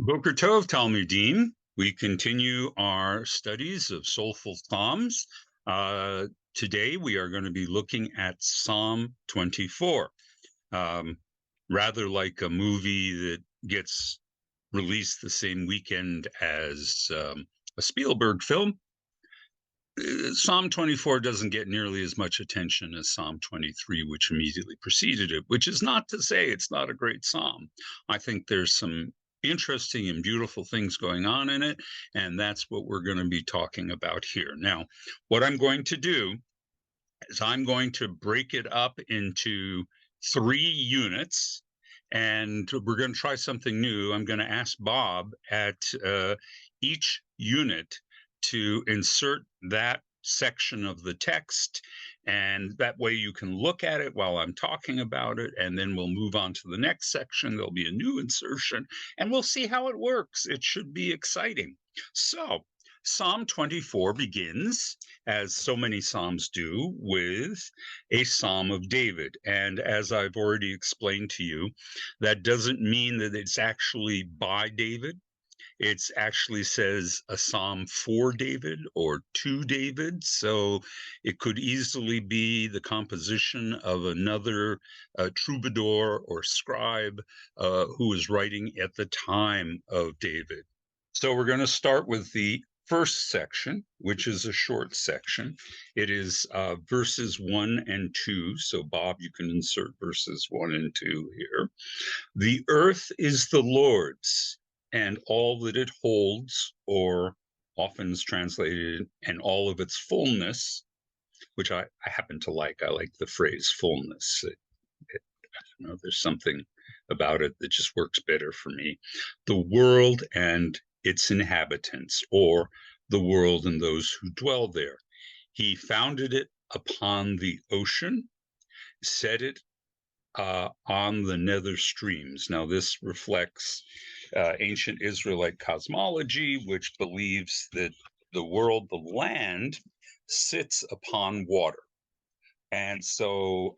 Boker Tov Talmudim. We continue our studies of Soulful Psalms. Today we are going to be looking at Psalm 24. Rather like a movie that gets released the same weekend as a Spielberg film, Psalm 24 doesn't get nearly as much attention as Psalm 23, which immediately preceded it, which is not to say it's not a great psalm. I think there's some interesting and beautiful things going on in it, and that's what we're going to be talking about here. Now, what I'm going to do is I'm going to break it up into 3 units, and we're going to try something new. I'm going to ask Bob at each unit to insert that section of the text, and that way you can look at it while I'm talking about it, and then we'll move on to the next section. There'll be a new insertion, and we'll see how it works. It should be exciting. So Psalm 24 begins, as so many psalms do, with a psalm of David. And as I've already explained to you, that doesn't mean that it's actually by David. It actually says a psalm for David or to David. So it could easily be the composition of another troubadour or scribe who was writing at the time of David. So we're going to start with the first section, which is a short section. It is verses 1 and 2. So Bob, you can insert verses 1 and 2 here. The earth is the Lord's, and all that it holds, or often is translated, and all of its fullness, which I happen to like. I like the phrase fullness. I don't know, there's something about it that just works better for me. The world and its inhabitants, or the world and those who dwell there. He founded it upon the ocean, set it on the nether streams. Now, this reflects ancient Israelite cosmology, which believes that the world, the land, sits upon water. And so,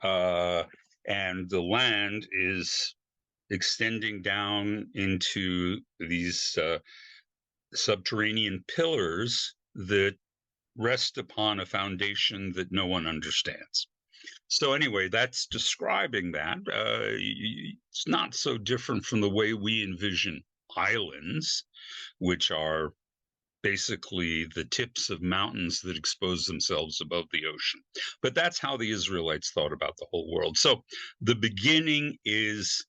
and the land is extending down into these subterranean pillars that rest upon a foundation that no one understands. So anyway, that's describing that. It's not so different from the way we envision islands, which are basically the tips of mountains that expose themselves above the ocean. But that's how the Israelites thought about the whole world. So the beginning is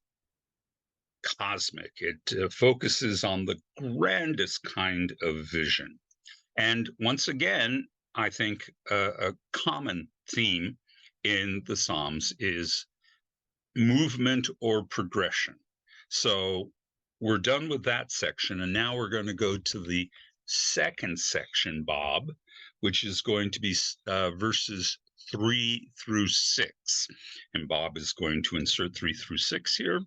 cosmic. It focuses on the grandest kind of vision. And once again, I think a common theme in the Psalms is movement or progression. So we're done with that section, and now we're going to go to the second section, Bob, which is going to be verses 3 through 6. And Bob is going to insert 3 through 6 here.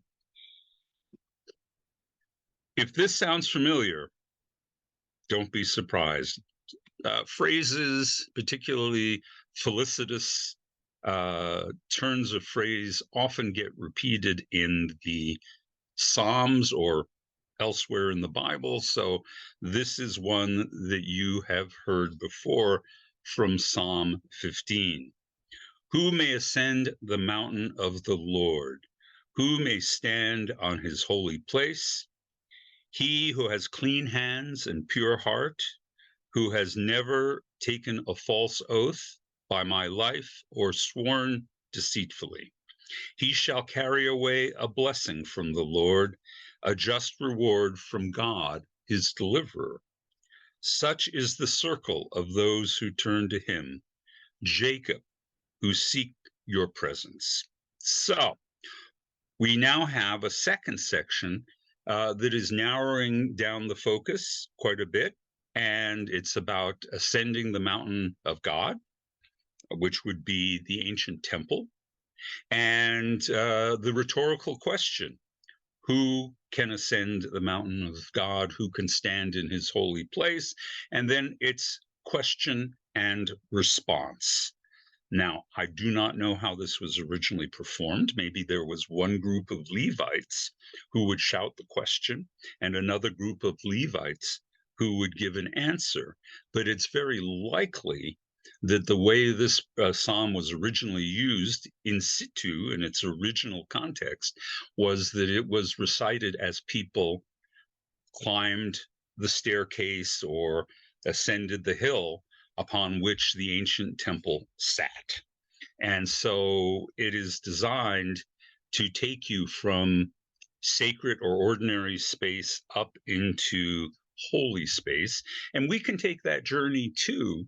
If this sounds familiar, don't be surprised. Phrases, particularly felicitous turns of phrase, often get repeated in the Psalms or elsewhere in the Bible. So this is one that you have heard before from Psalm 15. Who may ascend the mountain of the Lord? Who may stand on his holy place? He who has clean hands and pure heart, who has never taken a false oath by my life or sworn deceitfully. He shall carry away a blessing from the Lord, a just reward from God, his deliverer. Such is the circle of those who turn to him, Jacob, who seek your presence. So we now have a second section that is narrowing down the focus quite a bit, and it's about ascending the mountain of God, which would be the ancient temple, and the rhetorical question, who can ascend the mountain of God, who can stand in his holy place, and then it's question and response. Now, I do not know how this was originally performed. Maybe there was one group of Levites who would shout the question and another group of Levites who would give an answer. But it's very likely that the way this psalm was originally used in situ in its original context was that it was recited as people climbed the staircase or ascended the hill upon which the ancient temple sat. And so it is designed to take you from sacred or ordinary space up into holy space. And we can take that journey too,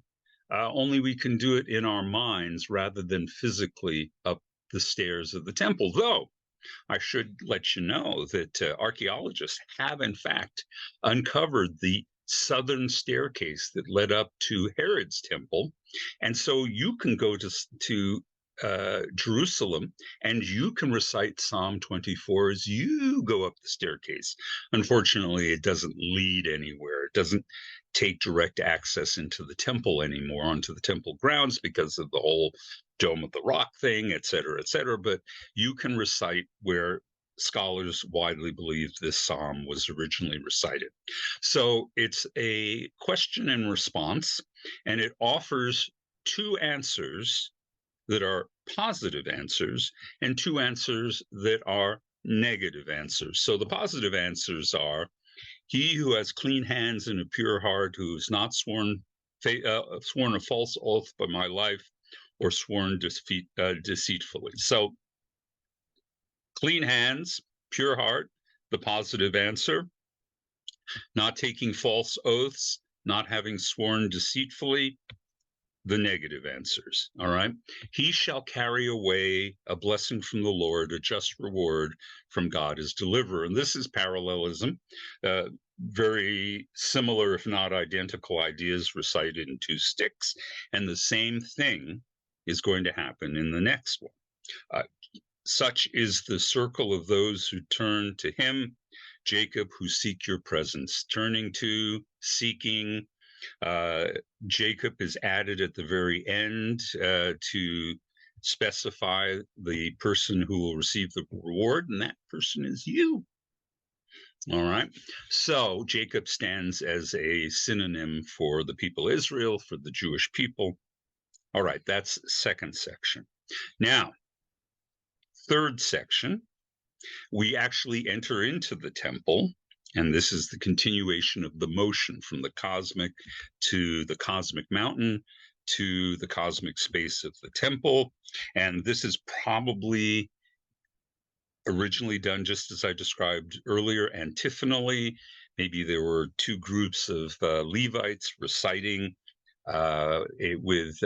only we can do it in our minds rather than physically up the stairs of the temple. Though I should let you know that archaeologists have, in fact, uncovered the southern staircase that led up to Herod's temple, and so you can go to Jerusalem and you can recite Psalm 24 as you go up the staircase. Unfortunately, it doesn't lead anywhere. It doesn't take direct access into the temple anymore, onto the temple grounds, because of the whole Dome of the Rock thing, et cetera, et cetera. But you can recite where scholars widely believe this psalm was originally recited. So it's a question and response, and it offers two answers that are positive answers and two answers that are negative answers. So the positive answers are: he who has clean hands and a pure heart, who has not sworn a false oath by my life, or sworn deceitfully. So clean hands, pure heart, the positive answer. Not taking false oaths, not having sworn deceitfully, the negative answers. All right. He shall carry away a blessing from the Lord, a just reward from God his deliverer. And this is parallelism. Very similar, if not identical, ideas recited in two sticks. And the same thing is going to happen in the next one. Such is the circle of those who turn to him, Jacob, who seek your presence. Turning to, seeking. Jacob is added at the very end to specify the person who will receive the reward, and that person is you. All right. So Jacob stands as a synonym for the people of Israel, for the Jewish people. All right, that's second section. Now, third section, we actually enter into the temple, and this is the continuation of the motion from the cosmic to the cosmic mountain to the cosmic space of the temple. And this is probably originally done just as I described earlier, antiphonally. Maybe there were two groups of Levites reciting with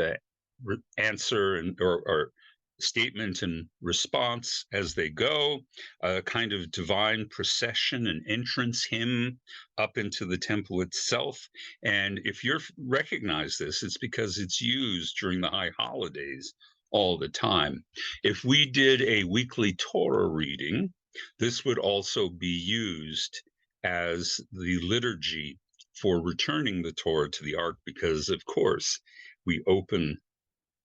answer and or statement and response as they go, a kind of divine procession and entrance hymn up into the temple itself. And if you recognize this, it's because it's used during the high holidays all the time. If we did a weekly Torah reading, this would also be used as the liturgy for returning the Torah to the ark, because of course we open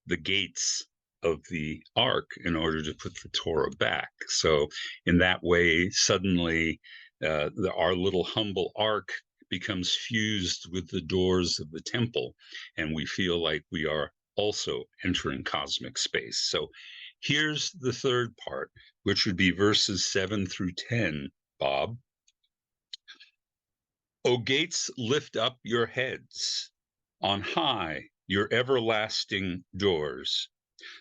the gates of the ark in order to put the Torah back. So in that way, suddenly our little humble ark becomes fused with the doors of the temple, and we feel like we are also entering cosmic space. So here's the third part, which would be verses 7 through 10, Bob. O gates, lift up your heads on high, your everlasting doors,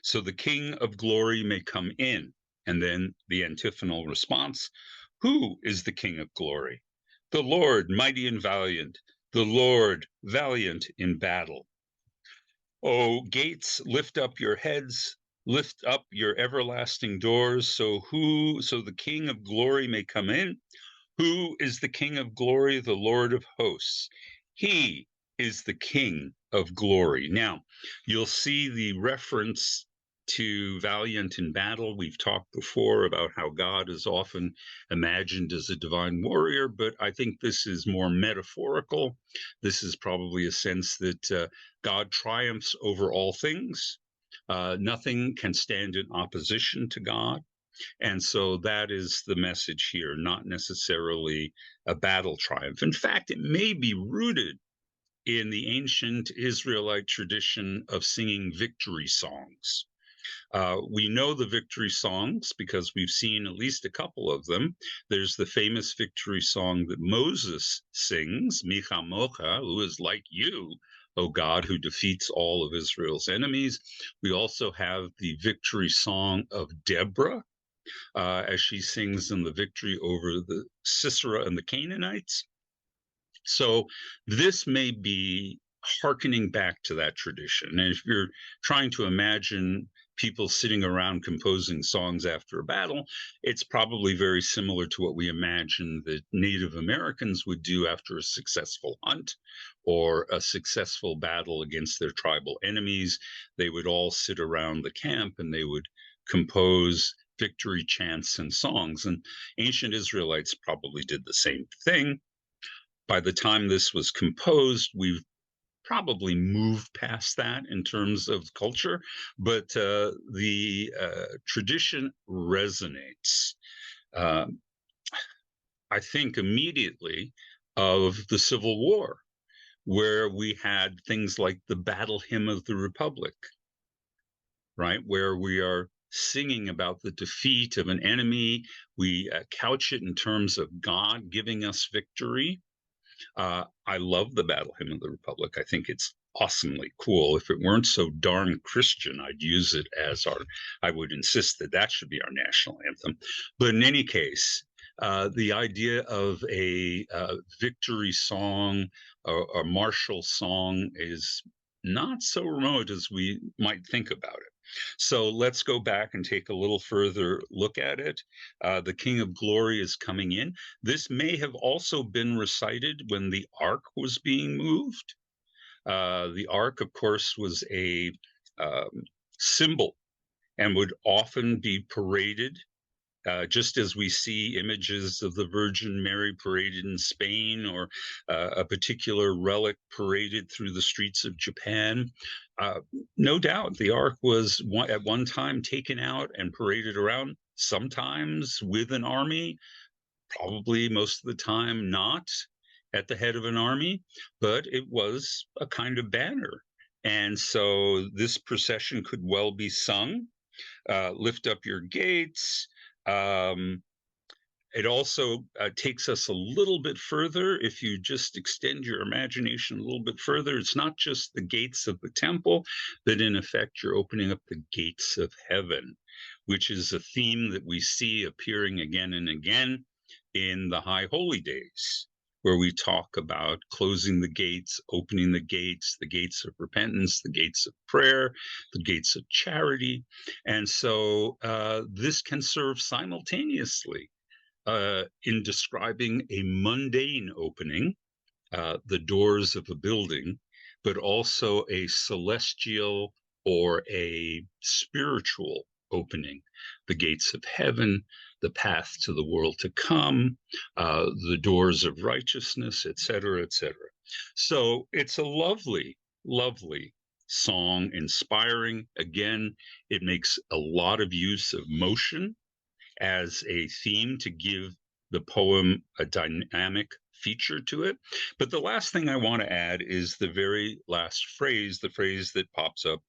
so the King of glory may come in. And then the antiphonal response: who is the King of glory? The Lord, mighty and valiant, the Lord, valiant in battle. O gates, lift up your heads, lift up your everlasting doors, so the King of glory may come in. Who is the King of glory? The Lord of hosts. He is the King of glory. Now, you'll see the reference to valiant in battle. We've talked before about how God is often imagined as a divine warrior, but I think this is more metaphorical. This is probably a sense that God triumphs over all things. Nothing can stand in opposition to God. And so that is the message here, not necessarily a battle triumph. In fact, it may be rooted in the ancient Israelite tradition of singing victory songs. We know the victory songs because we've seen at least a couple of them. There's the famous victory song that Moses sings, Micha Mocha, who is like you, O God, who defeats all of Israel's enemies. We also have the victory song of Deborah, as she sings in the victory over the Sisera and the Canaanites. So this may be hearkening back to that tradition. And if you're trying to imagine people sitting around composing songs after a battle, it's probably very similar to what we imagine that Native Americans would do after a successful hunt or a successful battle against their tribal enemies. They would all sit around the camp and they would compose victory chants and songs. And ancient Israelites probably did the same thing. By the time this was composed, we've probably moved past that in terms of culture, but the tradition resonates. Uh, I think immediately of the Civil War, where we had things like the Battle Hymn of the Republic, right? Where we are singing about the defeat of an enemy. We couch it in terms of God giving us victory. I love the Battle Hymn of the Republic. I think it's awesomely cool. If it weren't so darn Christian, I'd use it as I would insist that that should be our national anthem. But in any case, the idea of a victory song or martial song is not so remote as we might think about it. So let's go back and take a little further look at it. The King of Glory is coming in. This may have also been recited when the ark was being moved. The ark, of course, was a symbol and would often be paraded, just as we see images of the Virgin Mary paraded in Spain or a particular relic paraded through the streets of Japan. No doubt the ark was at one time taken out and paraded around, sometimes with an army, probably most of the time not at the head of an army, but it was a kind of banner. And so this procession could well be sung, lift up your gates. It also takes us a little bit further. If you just extend your imagination a little bit further, it's not just the gates of the temple, but in effect, you're opening up the gates of heaven, which is a theme that we see appearing again and again in the High Holy Days, where we talk about closing the gates, opening the gates of repentance, the gates of prayer, the gates of charity. And so this can serve simultaneously in describing a mundane opening, the doors of a building, but also a celestial or a spiritual opening, the gates of heaven, the path to the world to come, the doors of righteousness, etc., etc. So it's a lovely, lovely song, inspiring. Again, it makes a lot of use of motion as a theme to give the poem a dynamic feature to it. But the last thing I want to add is the very last phrase, the phrase that pops up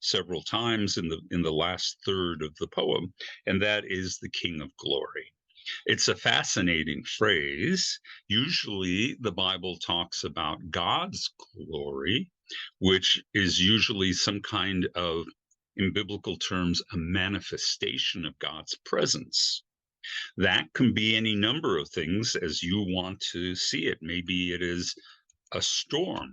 several times in the last third of the poem, and that is the King of Glory. It's a fascinating phrase. Usually the Bible talks about God's glory, which is usually some kind of, in biblical terms, a manifestation of God's presence. That can be any number of things as you want to see it. Maybe it is a storm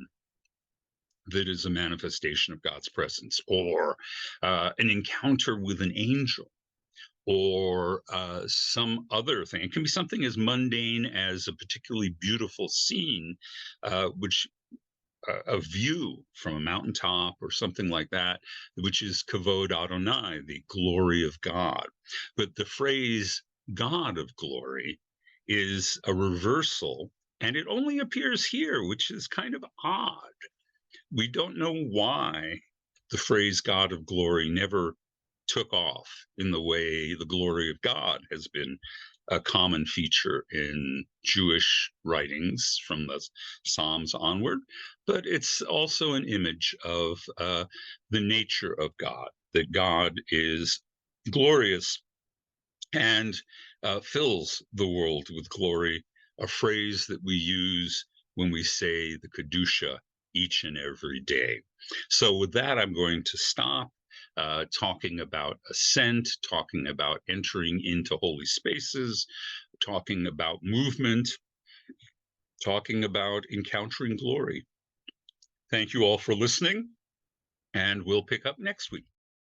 that is a manifestation of God's presence, or an encounter with an angel, or some other thing. It can be something as mundane as a particularly beautiful scene, which a view from a mountaintop or something like that, which is kavod Adonai, the glory of God. But the phrase God of glory is a reversal, and it only appears here, which is kind of odd. We don't know why the phrase God of glory never took off in the way the glory of God has been a common feature in Jewish writings from the Psalms onward, but it's also an image of the nature of God, that God is glorious and fills the world with glory, a phrase that we use when we say the Kedusha each and every day. So with that, I'm going to stop talking about ascent, talking about entering into holy spaces, talking about movement, talking about encountering glory. Thank you all for listening, and we'll pick up next week.